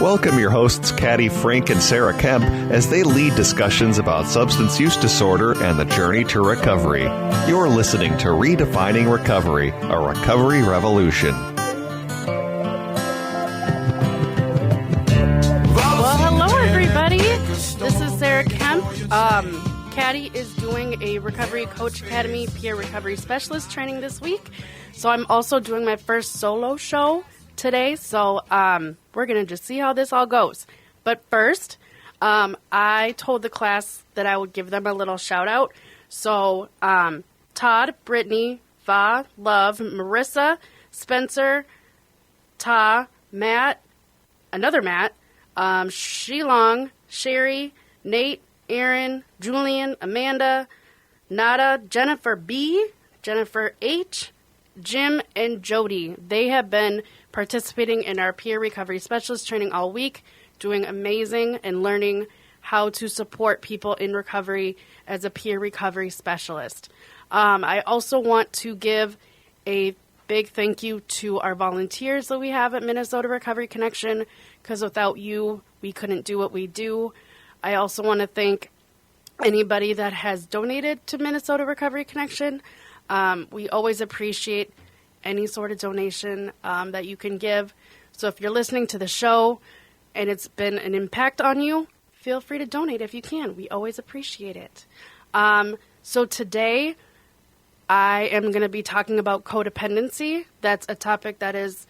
Welcome your hosts, Caddy Frank and Sarah Kemp, as they lead discussions about substance use disorder and the journey to recovery. You're listening to Redefining Recovery, a recovery revolution. Well, hello, everybody. This is Sarah Kemp. Caddy is doing a Recovery Coach Academy peer recovery specialist training this week. So I'm also doing my first solo show today, so we're going to just see how this all goes. But first, I told the class that I would give them a little shout out. So Todd, Brittany, Va, Love, Marissa, Spencer, Ta, Matt, another Matt, Shilong, Sherry, Nate, Aaron, Julian, Amanda, Nada, Jennifer B, Jennifer H, Jim, and Jody. They have been participating in our peer recovery specialist training all week, doing amazing and learning how to support people in recovery as a peer recovery specialist. I also want to give a big thank you to our volunteers that we have at Minnesota Recovery Connection, because without you, we couldn't do what we do. I also want to thank anybody that has donated to Minnesota Recovery Connection. We always appreciate any sort of donation that you can give. So if you're listening to the show and it's been an impact on you, feel free to donate if you can. We always appreciate it. So today I am going to be talking about codependency. That's a topic that is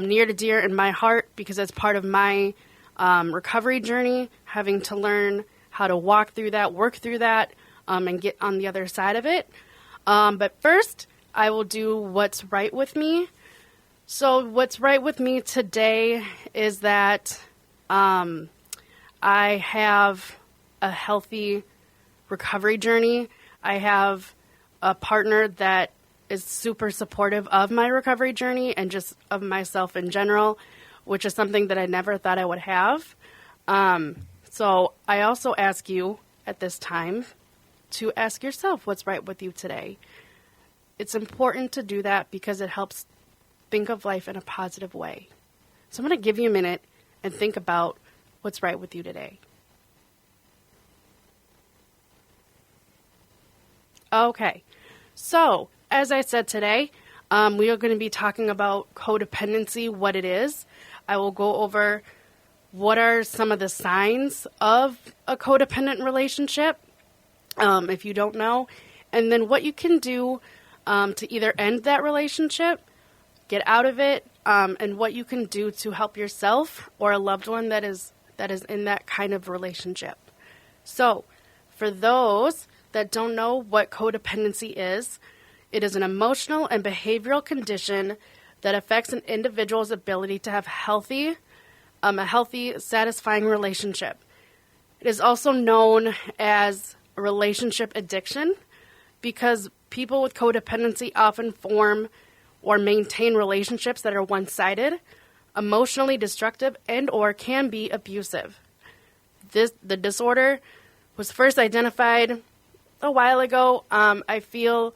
near to dear in my heart because it's part of my recovery journey, having to learn how to walk through that, work through that, and get on the other side of it. But first, I will do what's right with me. So what's right with me today is that I have a healthy recovery journey. I have a partner that is super supportive of my recovery journey and just of myself in general, which is something that I never thought I would have. So I also ask you at this time to ask yourself what's right with you today. It's important to do that because it helps think of life in a positive way. So I'm going to give you a minute and think about what's right with you today. Okay, so as I said today, we are going to be talking about codependency, what it is. I will go over what are some of the signs of a codependent relationship, if you don't know, and then what you can do to either end that relationship, get out of it, and what you can do to help yourself or a loved one that is in that kind of relationship. So, for those that don't know what codependency is, it is an emotional and behavioral condition that affects an individual's ability to have a healthy, satisfying relationship. It is also known as relationship addiction because people with codependency often form or maintain relationships that are one-sided, emotionally destructive, and or can be abusive. The disorder was first identified a while ago. I feel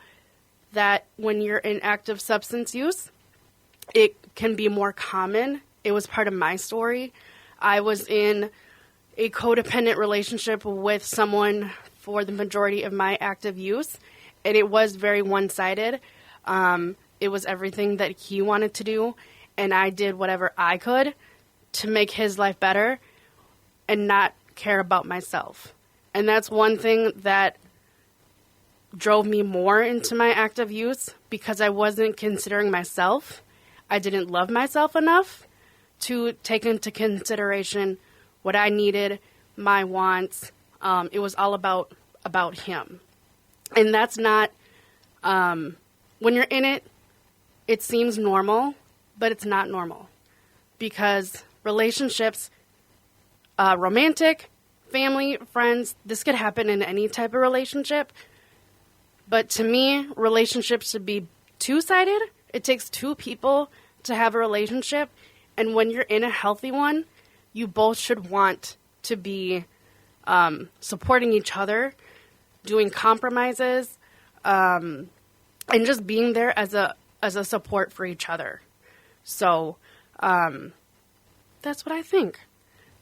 that when you're in active substance use, it can be more common. It was part of my story. I was in a codependent relationship with someone for the majority of my active use, and it was very one-sided. It was everything that he wanted to do, and I did whatever I could to make his life better and not care about myself. And that's one thing that drove me more into my active use because I wasn't considering myself. I didn't love myself enough to take into consideration what I needed, my wants. It was all about him. And that's not, when you're in it, it seems normal, but it's not normal. Because relationships, romantic, family, friends, this could happen in any type of relationship. But to me, relationships should be two-sided. It takes two people to have a relationship. And when you're in a healthy one, you both should want to be supporting each other, doing compromises, and just being there as a support for each other. So that's what I think.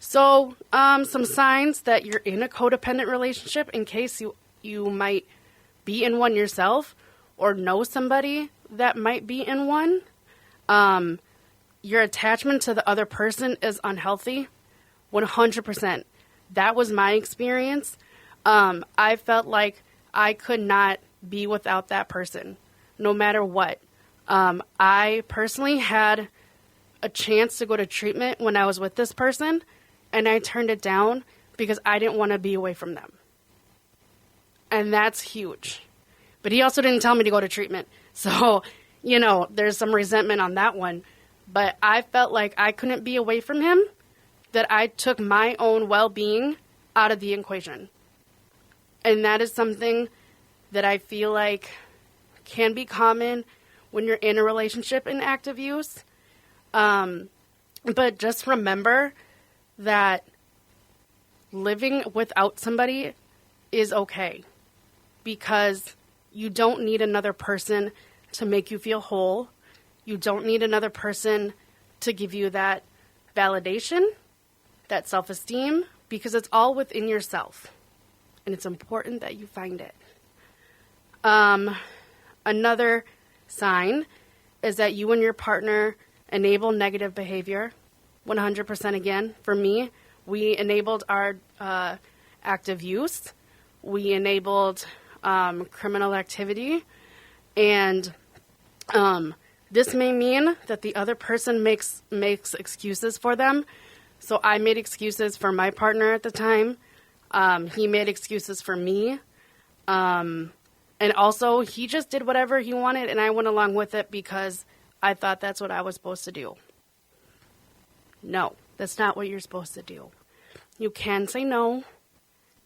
So, some signs that you're in a codependent relationship, in case you might be in one yourself or know somebody that might be in one. Your attachment to the other person is unhealthy, 100%. That was my experience. I felt like I could not be without that person, no matter what. I personally had a chance to go to treatment when I was with this person, and I turned it down because I didn't want to be away from them. And that's huge. But he also didn't tell me to go to treatment. So, there's some resentment on that one. But I felt like I couldn't be away from him, that I took my own well-being out of the equation. And that is something that I feel like can be common when you're in a relationship in active use. But just remember that living without somebody is okay, because you don't need another person to make you feel whole. You don't need another person to give you that validation, that self-esteem, because it's all within yourself. And it's important that you find it. Another sign is that you and your partner enable negative behavior. 100% again. For me, we enabled our active use. We enabled criminal activity. And this may mean that the other person makes excuses for them. So I made excuses for my partner at the time. He made excuses for me. And also, he just did whatever he wanted, and I went along with it because I thought that's what I was supposed to do. No, that's not what you're supposed to do. You can say no,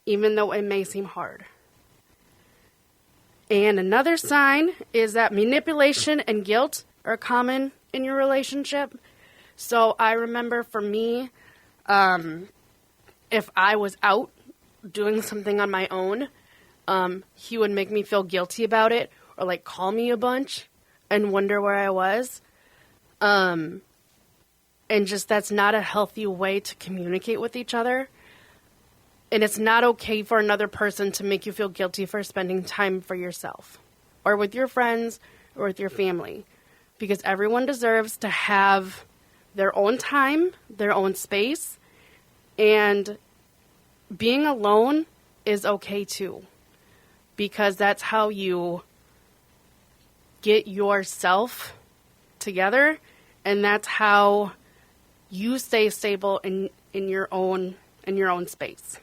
even though it may seem hard. And another sign is that manipulation and guilt are common in your relationship. So I remember for me, if I was out doing something on my own, he would make me feel guilty about it, or like call me a bunch and wonder where I was. And just that's not a healthy way to communicate with each other. And it's not okay for another person to make you feel guilty for spending time for yourself or with your friends or with your family, because everyone deserves to have their own time, their own space, and being alone is okay too, because that's how you get yourself together, and that's how you stay stable in your own space.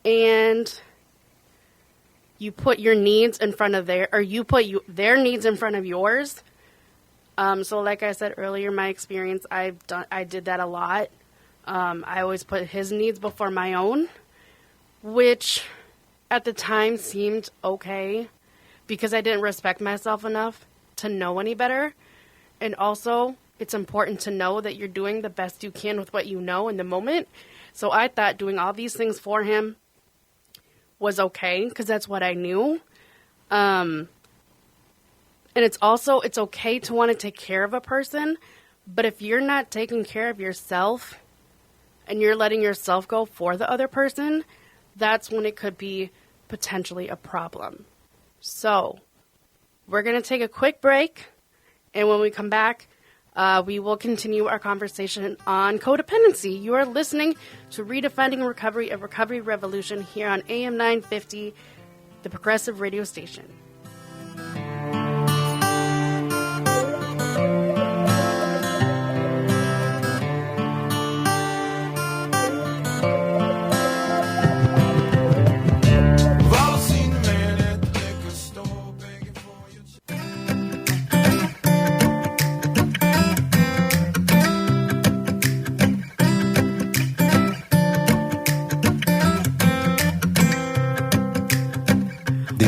And you put your needs in front of their needs in front of yours. So like I said earlier, my experience, I did that a lot. I always put his needs before my own, which at the time seemed okay because I didn't respect myself enough to know any better. And also, it's important to know that you're doing the best you can with what you know in the moment. So I thought doing all these things for him was okay because that's what I knew. And it's okay to want to take care of a person, but if you're not taking care of yourself and you're letting yourself go for the other person, that's when it could be potentially a problem. So we're going to take a quick break, and when we come back, we will continue our conversation on codependency. You are listening to Redefining Recovery, a recovery revolution here on AM 950, the progressive radio station.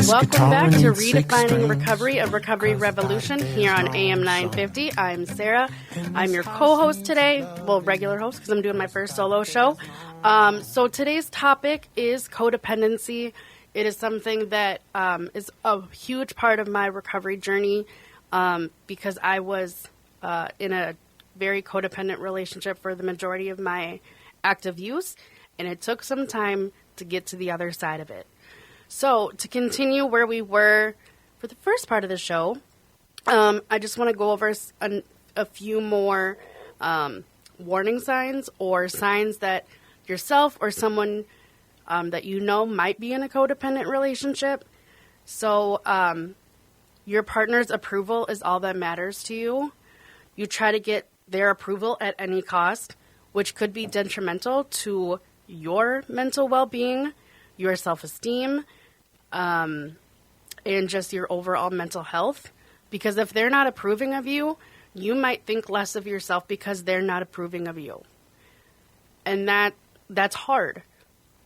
Welcome back to Redefining Recovery, a recovery revolution here on AM 950. I'm Sarah. I'm your co-host today. Well, regular host because I'm doing my first solo show. So today's topic is codependency. It is something that is a huge part of my recovery journey because I was in a very codependent relationship for the majority of my active use, and it took some time to get to the other side of it. So to continue where we were for the first part of the show, I just want to go over a few more warning signs or signs that yourself or someone that you know might be in a codependent relationship. So your partner's approval is all that matters to you. You try to get their approval at any cost, which could be detrimental to your mental well-being, your self-esteem, and just your overall mental health. Because if they're not approving of you, you might think less of yourself because they're not approving of you. And that's hard.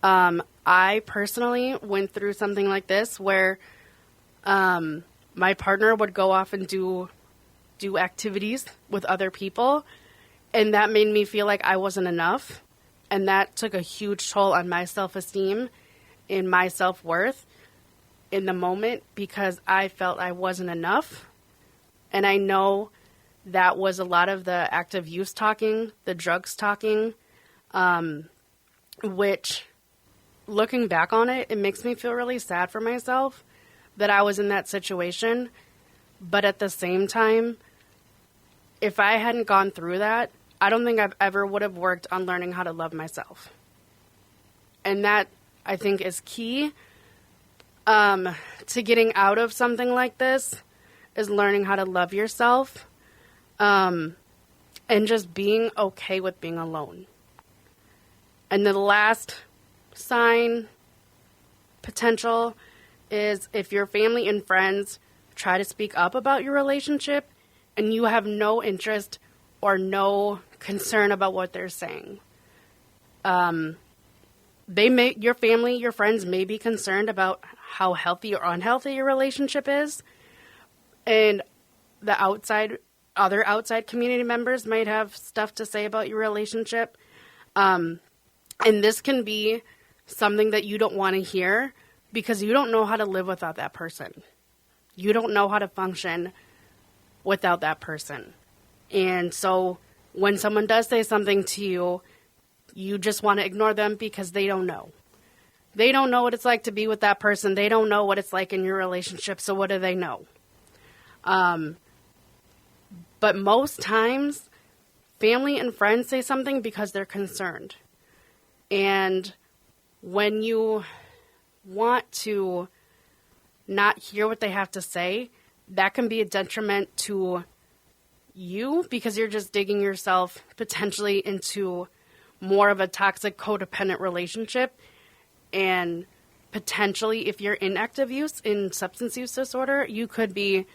I personally went through something like this where my partner would go off and do activities with other people, and that made me feel like I wasn't enough. And that took a huge toll on my self-esteem and my self-worth in the moment because I felt I wasn't enough. And I know that was a lot of the active use talking, the drugs talking, which, looking back on it, it makes me feel really sad for myself that I was in that situation. But at the same time, if I hadn't gone through that, I don't think I ever would have worked on learning how to love myself. And that, I think, is key to getting out of something like this, is learning how to love yourself and just being okay with being alone. And the last sign, potential, is if your family and friends try to speak up about your relationship and you have no interest or no concern about what they're saying. Your family, your friends may be concerned about how healthy or unhealthy your relationship is, and other outside community members might have stuff to say about your relationship. And this can be something that you don't want to hear because you don't know how to live without that person. You don't know how to function without that person. And so when someone does say something to you, you just want to ignore them because they don't know. They don't know what it's like to be with that person. They don't know what it's like in your relationship. So what do they know? But most times, family and friends say something because they're concerned. And when you want to not hear what they have to say, that can be a detriment to you because you're just digging yourself potentially into more of a toxic codependent relationship. And potentially, if you're in active use, in substance use disorder, you could be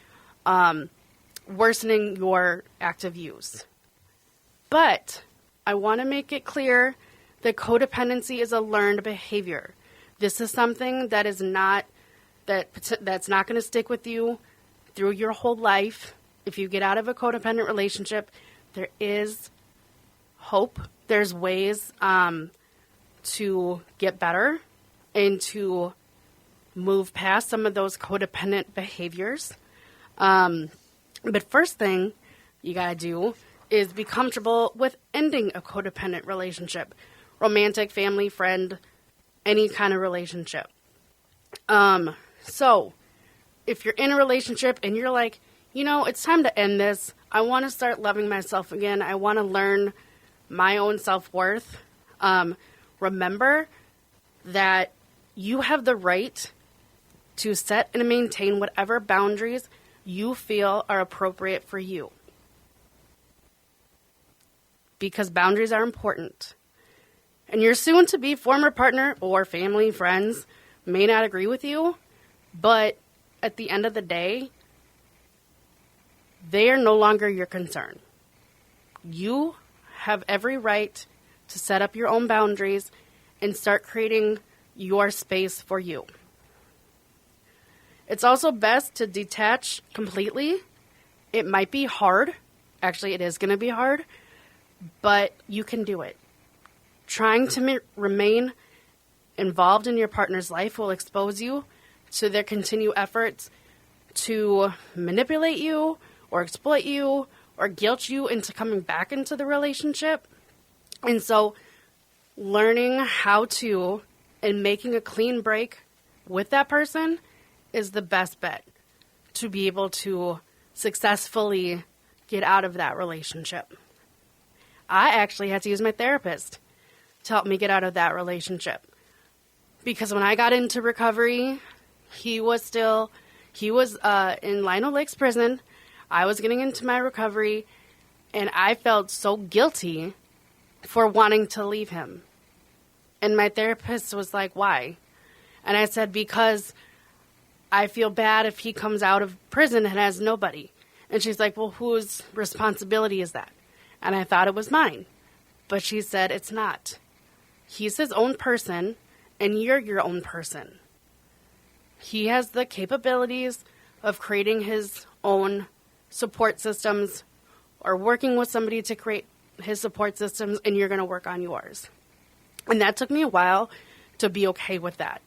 worsening your active use. But I want to make it clear that codependency is a learned behavior. This is something that is not that's not going to stick with you through your whole life. If you get out of a codependent relationship, there is hope. There's ways to get better and to move past some of those codependent behaviors. But first thing you got to do is be comfortable with ending a codependent relationship, romantic, family, friend, any kind of relationship. So if you're in a relationship and you're like, it's time to end this. I want to start loving myself again. I want to learn my own self-worth. Remember that you have the right to set and maintain whatever boundaries you feel are appropriate for you. Because boundaries are important. And your soon-to-be former partner or family, friends may not agree with you, but at the end of the day, they are no longer your concern. You have every right to set up your own boundaries and start creating your space for you. It's also best to detach completely. It might be hard. Actually, it is going to be hard, but you can do it. Trying to remain involved in your partner's life will expose you to their continued efforts to manipulate you or exploit you or guilt you into coming back into the relationship. And so learning how to and making a clean break with that person is the best bet to be able to successfully get out of that relationship. I actually had to use my therapist to help me get out of that relationship. Because when I got into recovery, he was in Lino Lakes prison. I was getting into my recovery, and I felt so guilty for wanting to leave him. And my therapist was like, why? And I said, because I feel bad if he comes out of prison and has nobody. And she's like, well, whose responsibility is that? And I thought it was mine. But she said, it's not. He's his own person, and you're your own person. He has the capabilities of creating his own support systems or working with somebody to create his support systems, and you're going to work on yours. And that took me a while to be okay with that,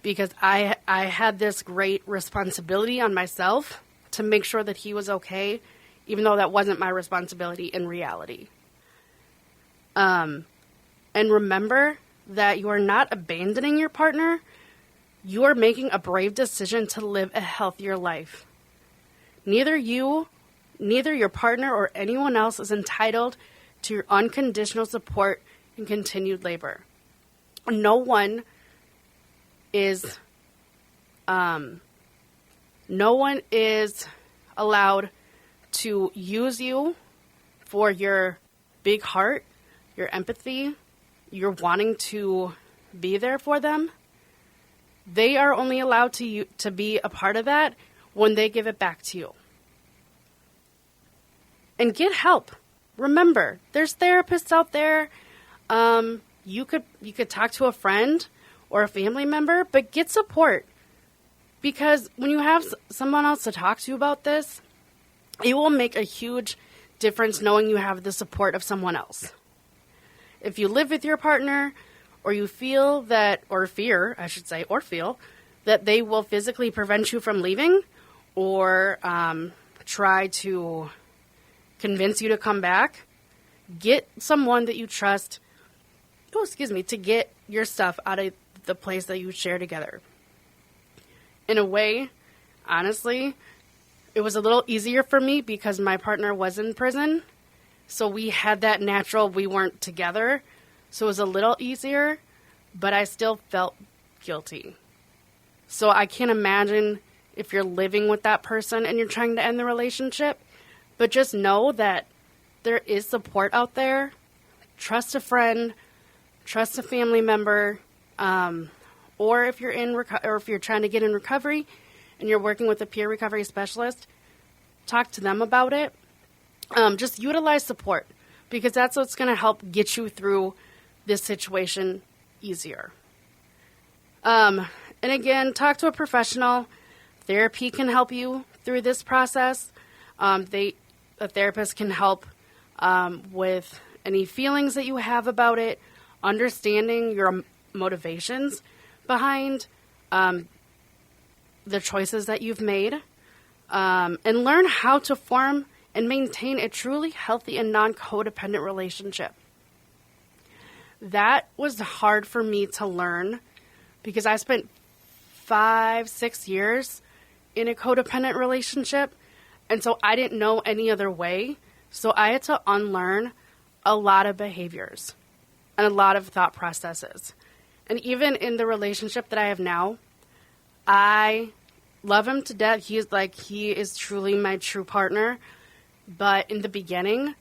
because I had this great responsibility on myself to make sure that he was okay, even though that wasn't my responsibility in reality. And remember that you are not abandoning your partner. You are making a brave decision to live a healthier life. Neither your partner or anyone else is entitled to your unconditional support and continued labor. No one is allowed to use you for your big heart, your empathy, your wanting to be there for them. They are only allowed to be a part of that when they give it back to you. And get help. Remember, there's therapists out there. You could talk to a friend or a family member, but get support. Because when you have someone else to talk to about this, it will make a huge difference knowing you have the support of someone else. If you live with your partner, or you feel that, or fear that they will physically prevent you from leaving, or try to convince you to come back, get someone that you trust, to get your stuff out of the place that you share together. In a way, honestly, it was a little easier for me because my partner was in prison. So we had that natural, we weren't together. So it was a little easier, but I still felt guilty. So I can't imagine if you're living with that person and you're trying to end the relationship, but just know that there is support out there. Trust a friend, trust a family member, or if you're if you're trying to get in recovery and you're working with a peer recovery specialist, talk to them about it. Just utilize support, because that's what's going to help get you through this situation easier. And again, talk to a professional. Therapy can help you through this process. A therapist can help with any feelings that you have about it, understanding your motivations behind the choices that you've made, and learn how to form and maintain a truly healthy and non-codependent relationship. That was hard for me to learn because I spent 5-6 years in a codependent relationship, and so I didn't know any other way. So I had to unlearn a lot of behaviors and a lot of thought processes. And even in the relationship that I have now, I love him to death. He is truly my true partner. But in the beginning,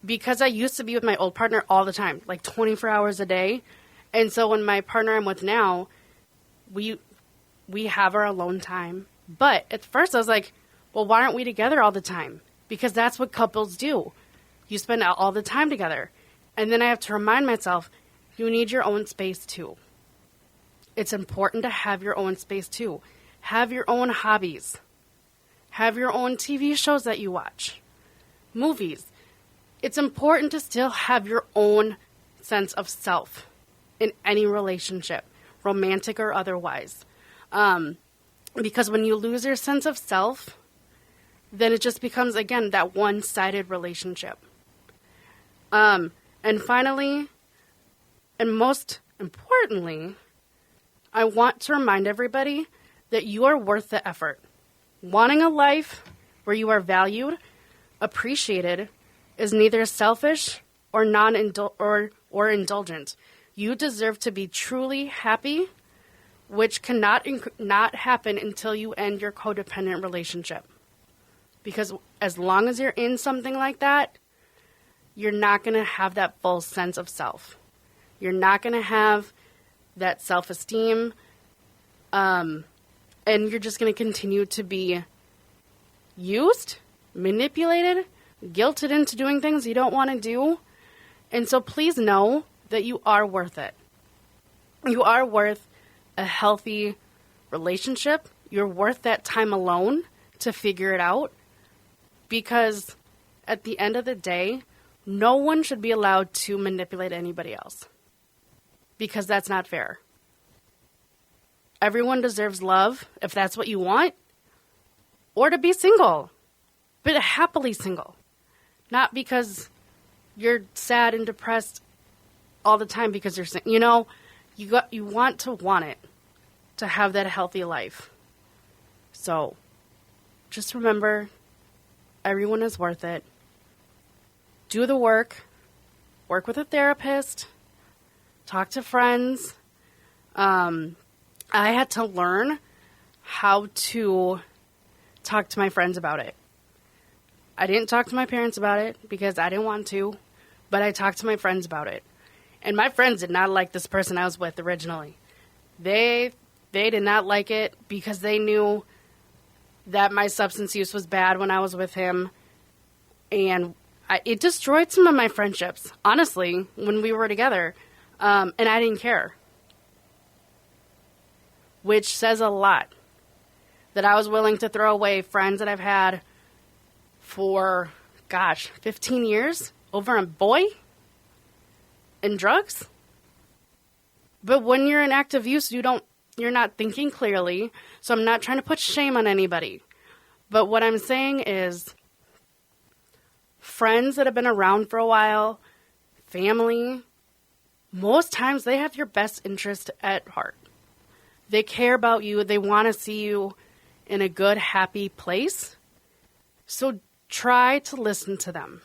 because I used to be with my old partner all the time, like 24 hours a day. And so when my partner I'm with now, we have our alone time. But at first I was like, well, why aren't we together all the time? Because that's what couples do. You spend all the time together. And then I have to remind myself, you need your own space too. It's important to have your own space too. Have your own hobbies. Have your own TV shows that you watch. Movies. It's important to still have your own sense of self in any relationship, romantic or otherwise. Because when you lose your sense of self, then it just becomes, again, that one-sided relationship. And finally, and most importantly, I want to remind everybody that you are worth the effort. Wanting a life where you are valued, appreciated, is neither selfish or or indulgent. You deserve to be truly happy, which cannot not happen until you end your codependent relationship. Because as long as you're in something like that, you're not going to have that full sense of self. You're not going to have that self-esteem, and you're just going to continue to be used, manipulated, guilted into doing things you don't want to do. And so please know that you are worth it. You are worth a healthy relationship. You're worth that time alone to figure it out. Because at the end of the day, no one should be allowed to manipulate anybody else. Because that's not fair. Everyone deserves love, if that's what you want, or to be single, but happily single. Not because you're sad and depressed all the time because you're single. You know, you want it to have that healthy life. So just remember, everyone is worth it. Do the work with a therapist, talk to friends. I had to learn how to talk to my friends about it. I didn't talk to my parents about it because I didn't want to, but I talked to my friends about it. And my friends did not like this person I was with originally. They did not like it because they knew that my substance use was bad when I was with him. And it destroyed some of my friendships, honestly, when we were together. And I didn't care. Which says a lot. That I was willing to throw away friends that I've had for, 15 years over a boy and drugs. But when you're in active use, you're not thinking clearly. So I'm not trying to put shame on anybody. But what I'm saying is, friends that have been around for a while, family, most times they have your best interest at heart. They care about you. They want to see you in a good, happy place. So try to listen to them.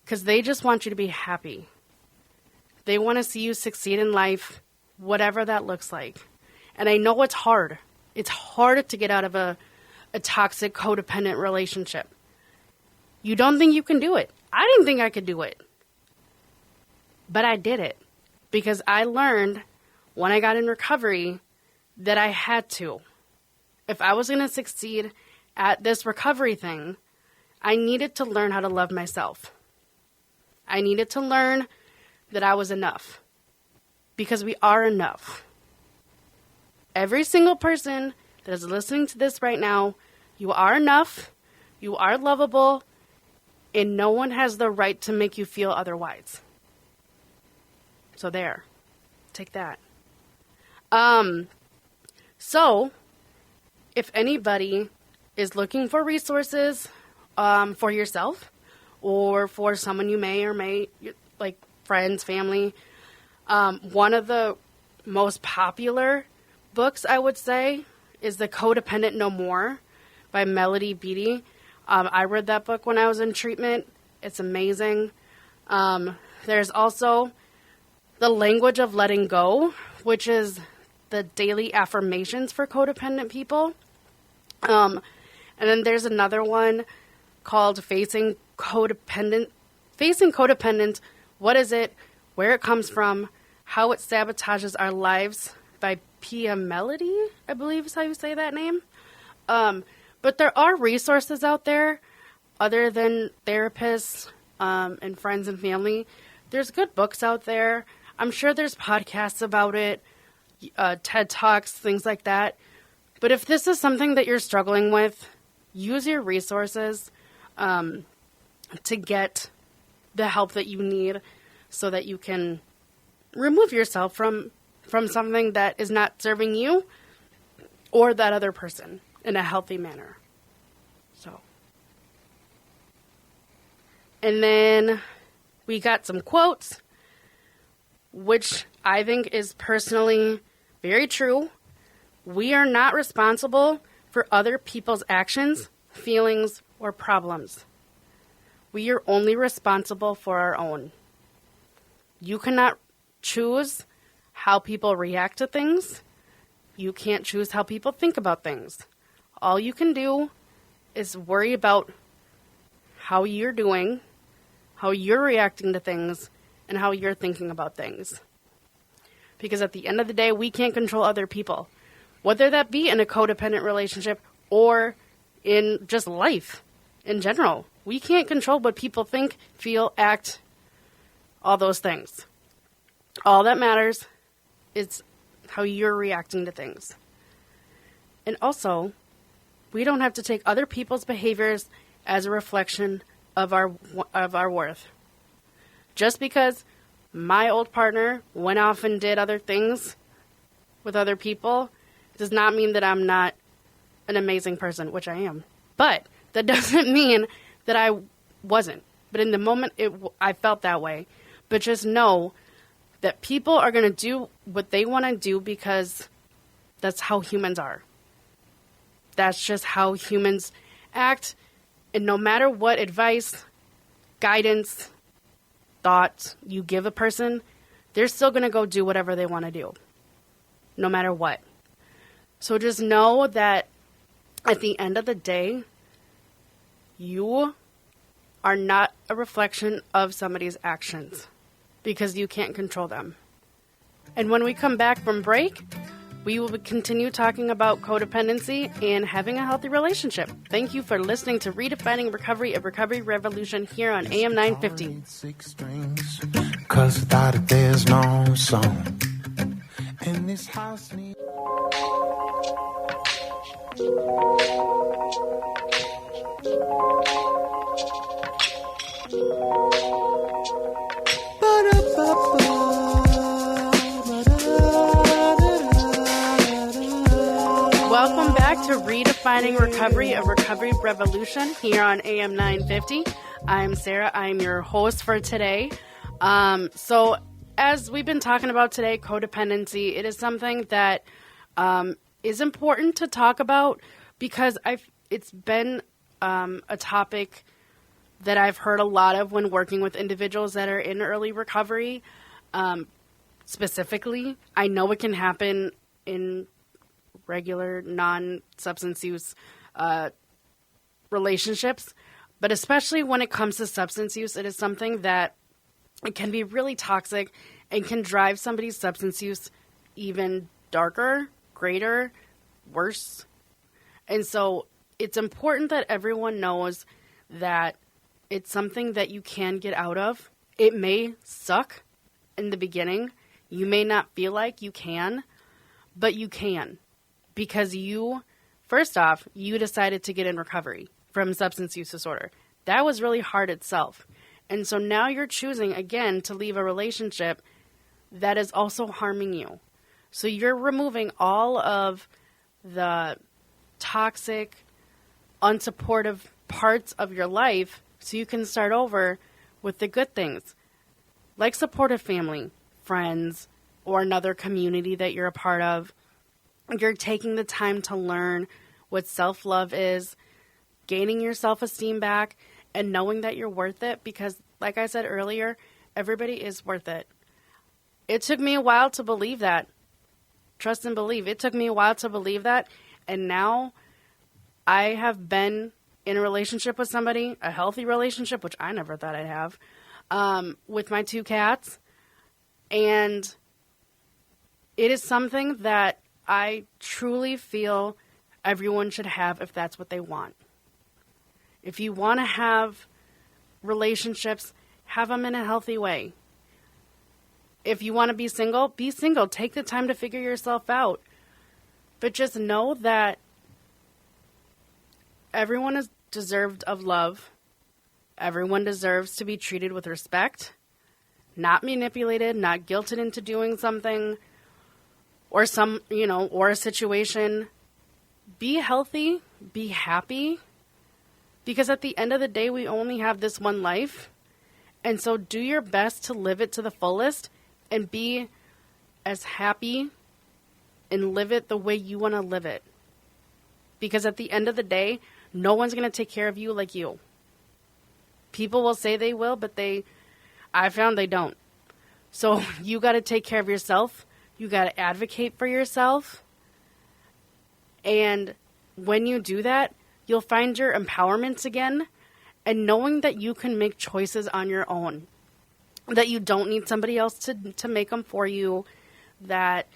Because they just want you to be happy. They want to see you succeed in life, whatever that looks like. And I know it's hard. It's hard to get out of a toxic, codependent relationship. You don't think you can do it. I didn't think I could do it. But I did it. Because I learned when I got in recovery that I had to. If I was going to succeed at this recovery thing, I needed to learn how to love myself. I needed to learn that I was enough. Because we are enough. Every single person that is listening to this right now, you are enough, you are lovable, and no one has the right to make you feel otherwise. So there. Take that. So, if anybody is looking for resources for yourself or for someone you may or may, like friends, family, one of the most popular books, I would say, is The Codependent No More by Melody Beattie. I read that book when I was in treatment. It's amazing. There's also The Language of Letting Go, which is the daily affirmations for codependent people. And then there's another one called Facing Codependence. What is it? Where it comes from? How it sabotages our lives by Pia Melody, I believe is how you say that name. But there are resources out there other than therapists and friends and family. There's good books out there. I'm sure there's podcasts about it, TED Talks, things like that. But if this is something that you're struggling with, use your resources to get the help that you need so that you can remove yourself from something that is not serving you or that other person in a healthy manner. So And then we got some quotes, which I think is personally very true. We are not responsible for other people's actions, feelings, or problems. We are only responsible for our own. You cannot choose how people react to things. You can't choose how people think about things. All you can do is worry about how you're doing, how you're reacting to things, and how you're thinking about things. Because at the end of the day, we can't control other people, whether that be in a codependent relationship or in just life in general. We can't control what people think, feel, act, all those things. All that matters is how you're reacting to things. And also, we don't have to take other people's behaviors as a reflection of our worth. Just because my old partner went off and did other things with other people does not mean that I'm not an amazing person, which I am. But that doesn't mean that I wasn't. But in the moment, I felt that way. But just know that people are going to do what they want to do because that's how humans are. That's just how humans act. And no matter what advice, guidance, thoughts you give a person, they're still going to go do whatever they want to do, no matter what. So just know that at the end of the day, you are not a reflection of somebody's actions because you can't control them. And when we come back from break, we will continue talking about codependency and having a healthy relationship. Thank you for listening to Redefining Recovery, a Recovery Revolution here on AM 950. 6 strings, 'cause without it there's no song. And this house needs... Welcome back to Redefining Recovery, a Recovery Revolution here on AM 950. I'm Sarah. I'm your host for today. So as we've been talking about today, codependency, it is something that is important to talk about because it's been a topic that I've heard a lot of when working with individuals that are in early recovery. Specifically, I know it can happen in regular non-substance use relationships, but especially when it comes to substance use, it is something that it can be really toxic and can drive somebody's substance use even darker, greater, worse. And so it's important that everyone knows that it's something that you can get out of. It may suck in the beginning. You may not feel like you can, but you can. Because first off, you decided to get in recovery from substance use disorder. That was really hard itself. And so now you're choosing, again, to leave a relationship that is also harming you. So you're removing all of the toxic, unsupportive parts of your life so you can start over with the good things, like supportive family, friends, or another community that you're a part of. You're taking the time to learn what self-love is, gaining your self-esteem back, and knowing that you're worth it because, like I said earlier, everybody is worth it. It took me a while to believe that. Trust and believe. It took me a while to believe that, and now I have been in a relationship with somebody, a healthy relationship, which I never thought I'd have, with my 2 cats, and it is something that I truly feel everyone should have if that's what they want. If you want to have relationships, have them in a healthy way. If you want to be single, be single. Take the time to figure yourself out. But just know that everyone is deserved of love. Everyone deserves to be treated with respect, not manipulated, not guilted into doing something or or a situation. Be healthy, be happy, because at the end of the day, we only have this one life, And so do your best to live it to the fullest and be as happy and live it the way you want to live it. Because at the end of the day, no one's going to take care of you like you. People will say they will, but I found they don't. So you got to take care of yourself. You got to advocate for yourself. And when you do that, you'll find your empowerment again. And knowing that you can make choices on your own, that you don't need somebody else to make them for you, that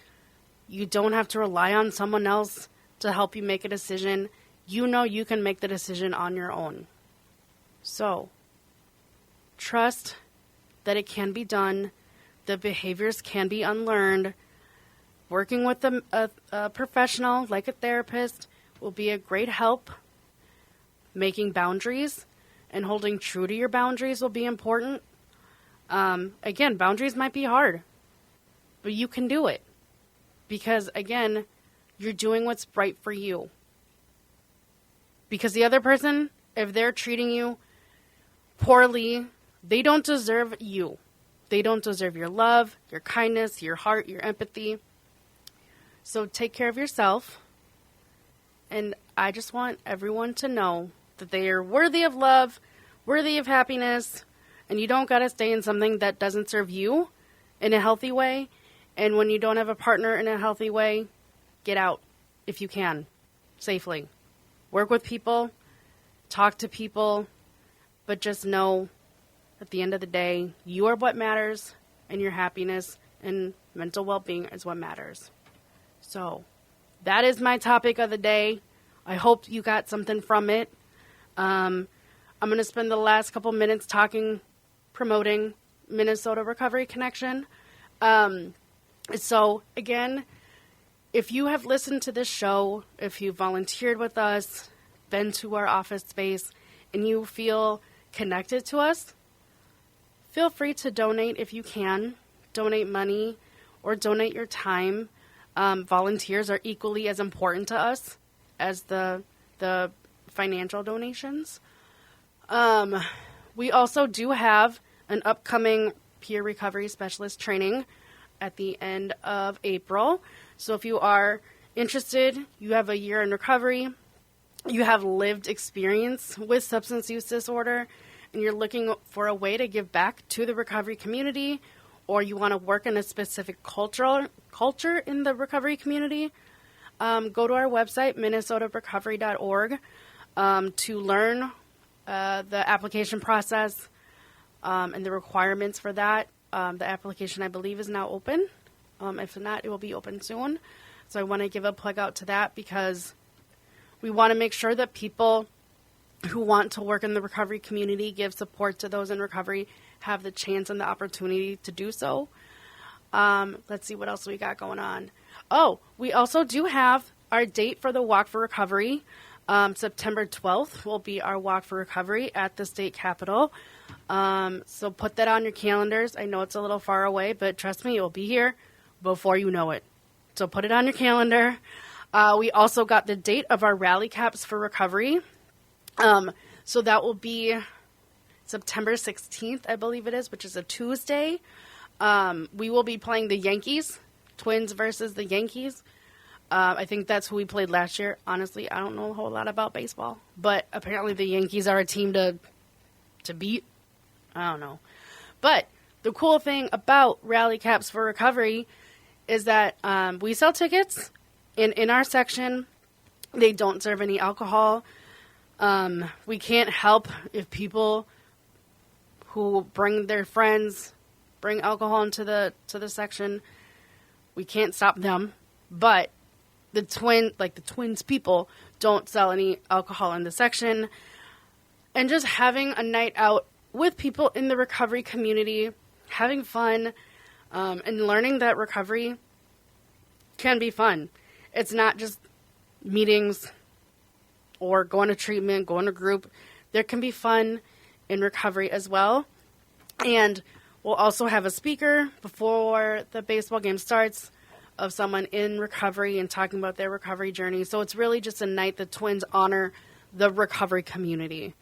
you don't have to rely on someone else to help you make a decision. You know you can make the decision on your own. So, trust that it can be done. The behaviors can be unlearned. Working with a professional, like a therapist, will be a great help. Making boundaries and holding true to your boundaries will be important. Again, boundaries might be hard, but you can do it. Because, again, you're doing what's right for you. Because the other person, if they're treating you poorly, they don't deserve you. They don't deserve your love, your kindness, your heart, your empathy. So take care of yourself. And I just want everyone to know that they are worthy of love, worthy of happiness, and you don't got to stay in something that doesn't serve you in a healthy way. And when you don't have a partner in a healthy way, get out if you can, safely. Work with people, talk to people, but just know at the end of the day, you are what matters, and your happiness and mental well-being is what matters. So that is my topic of the day. I hope you got something from it. I'm going to spend the last couple minutes promoting Minnesota Recovery Connection. So again, if you have listened to this show, if you volunteered with us, been to our office space, and you feel connected to us, feel free to donate if you can. Donate money or donate your time. Volunteers are equally as important to us as the financial donations. We also do have an upcoming peer recovery specialist training at the end of April. So if you are interested, you have a year in recovery, you have lived experience with substance use disorder, and you're looking for a way to give back to the recovery community, or you want to work in a specific culture in the recovery community, go to our website, minnesotarecovery.org, to learn the application process and the requirements for that. The application, I believe, is now open. If not, it will be open soon. So I want to give a plug out to that because we want to make sure that people who want to work in the recovery community, give support to those in recovery, have the chance and the opportunity to do so. Let's see what else we got going on. Oh, we also do have our date for the Walk for Recovery. September 12th will be our Walk for Recovery at the state capitol. So put that on your calendars. I know it's a little far away, but trust me, it will be here before you know it. So put it on your calendar. We also got the date of our Rally Caps for Recovery. So that will be September 16th, I believe it is, which is a Tuesday. We will be playing the Yankees, Twins versus the Yankees. I think that's who we played last year. Honestly, I don't know a whole lot about baseball, but apparently the Yankees are a team to beat. I don't know. But the cool thing about Rally Caps for Recovery is that we sell tickets, and in our section, they don't serve any alcohol. We can't help if people who bring their friends bring alcohol into the section. We can't stop them, but the Twins people don't sell any alcohol in the section. And just having a night out with people in the recovery community, having fun, and learning that recovery can be fun. It's not just meetings or going to treatment, going to group. There can be fun in recovery as well. And we'll also have a speaker before the baseball game starts of someone in recovery and talking about their recovery journey. So it's really just a night the Twins honor the recovery community.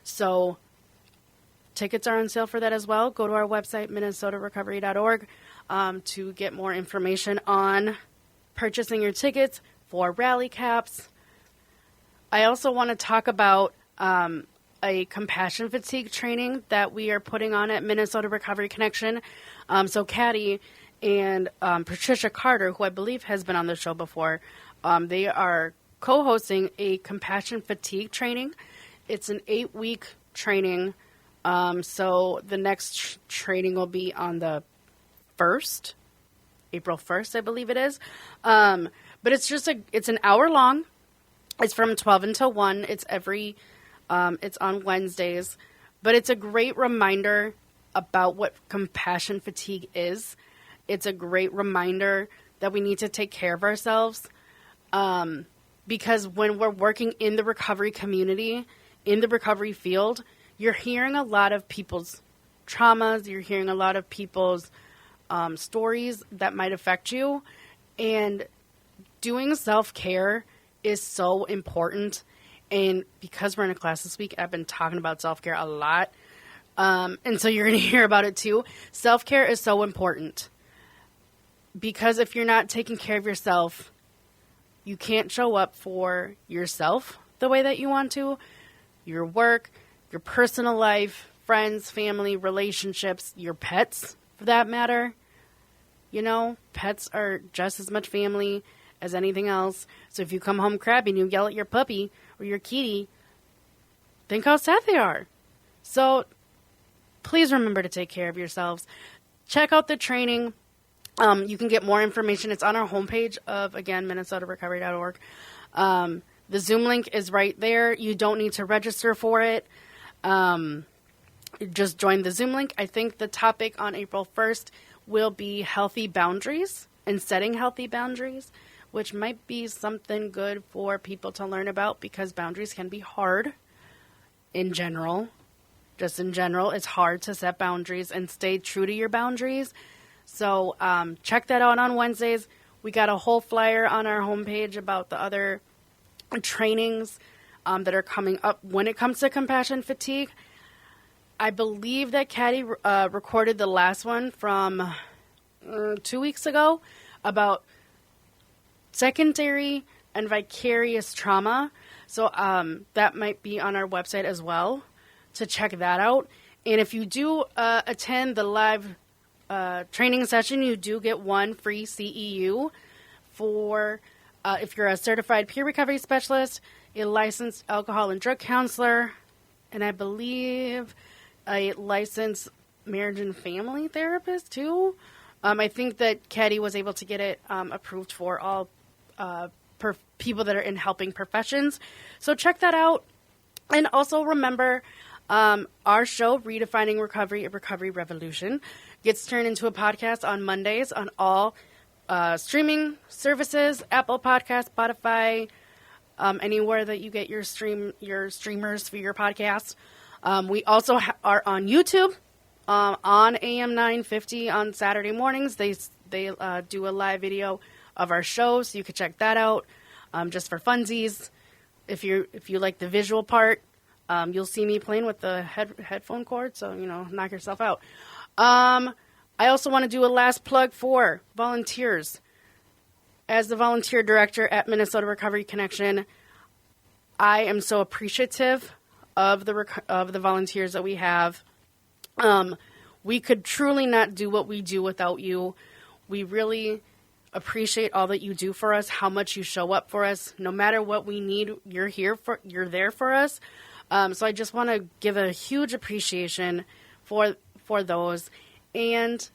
So Tickets are on sale for that as well. Go to our website, minnesotarecovery.org, to get more information on purchasing your tickets for rally caps. I also want to talk about a compassion fatigue training that we are putting on at Minnesota Recovery Connection. So Caddy and Patricia Carter, who I believe has been on the show before, they are co-hosting a compassion fatigue training. It's an 8-week training. So the next training will be on the 1st, April 1st, I believe it is. But it's just it's an hour long. It's from 12 until 1. It's it's on Wednesdays. But it's a great reminder about what compassion fatigue is. It's a great reminder that we need to take care of ourselves. Because when we're working in the recovery community, in the recovery field, you're hearing a lot of people's traumas. You're hearing a lot of people's stories that might affect you. And doing self-care is so important. And because we're in a class this week, I've been talking about self-care a lot. And so you're going to hear about it too. Self-care is so important. Because if you're not taking care of yourself, you can't show up for yourself the way that you want to. Your work, your personal life, friends, family, relationships, your pets, for that matter. You know, pets are just as much family as anything else. So if you come home crabby and you yell at your puppy or your kitty, think how sad they are. So please remember to take care of yourselves. Check out the training. You can get more information. It's on our homepage of, again, minnesotarecovery.org. The Zoom link is right there. You don't need to register for it. Just join the Zoom link. I think the topic on April 1st will be healthy boundaries and setting healthy boundaries, which might be something good for people to learn about because boundaries can be hard in general. Just in general, it's hard to set boundaries and stay true to your boundaries. So check that out on Wednesdays. We got a whole flyer on our homepage about the other trainings that are coming up when it comes to compassion fatigue. I believe that Caddy recorded the last one from 2 weeks ago about secondary and vicarious trauma. So that might be on our website as well to check that out. And if you do attend the live training session, you do get one free CEU for if you're a certified peer recovery specialist, a licensed alcohol and drug counselor, and I believe a licensed marriage and family therapist too. I think that Caddy was able to get it approved for all people that are in helping professions. So check that out. And also remember, our show, Redefining Recovery, a Recovery Revolution, gets turned into a podcast on Mondays on all streaming services, Apple Podcasts, Spotify, anywhere that you get your streamers for your podcasts. We also are on YouTube on AM 950 on Saturday mornings. They do a live video of our show, so you can check that out just for funsies. If you like the visual part, you'll see me playing with the headphone cord, so knock yourself out. I also want to do a last plug for volunteers. As the volunteer director at Minnesota Recovery Connection, I am so appreciative of the volunteers that we have. We could truly not do what we do without you. We really appreciate all that you do for us, how much you show up for us. No matter what we need, you're there for us. So I just want to give a huge appreciation for those. And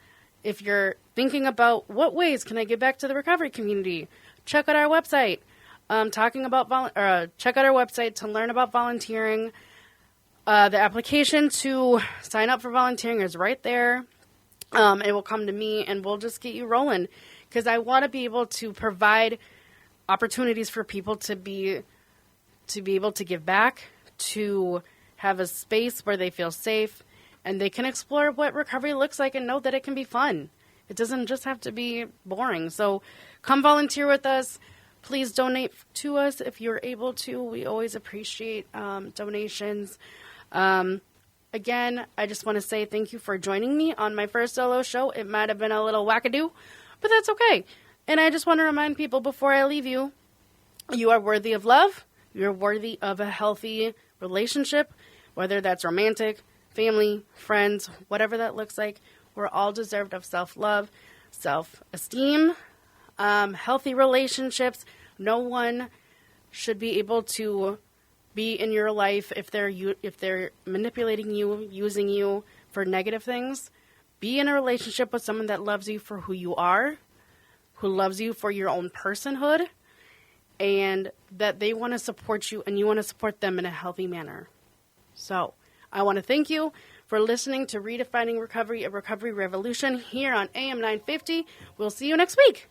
if you're thinking about what ways can I get back to the recovery community, check out our website. Check out our website to learn about volunteering. The application to sign up for volunteering is right there. It will come to me, and we'll just get you rolling. Because I want to be able to provide opportunities for people to be able to give back, to have a space where they feel safe, and they can explore what recovery looks like and know that it can be fun. It doesn't just have to be boring. So come volunteer with us. Please donate to us if you're able to. We always appreciate donations. Again, I just want to say thank you for joining me on my first solo show. It might have been a little wackadoo, but that's okay. And I just want to remind people before I leave you, you are worthy of love. You're worthy of a healthy relationship, whether that's romantic, family, friends, whatever that looks like. We're all deserved of self-love, self-esteem, healthy relationships. No one should be able to be in your life if they're manipulating you, using you for negative things. Be in a relationship with someone that loves you for who you are, who loves you for your own personhood, and that they want to support you and you want to support them in a healthy manner. So I want to thank you for listening to Redefining Recovery, a recovery revolution here on AM 950. We'll see you next week.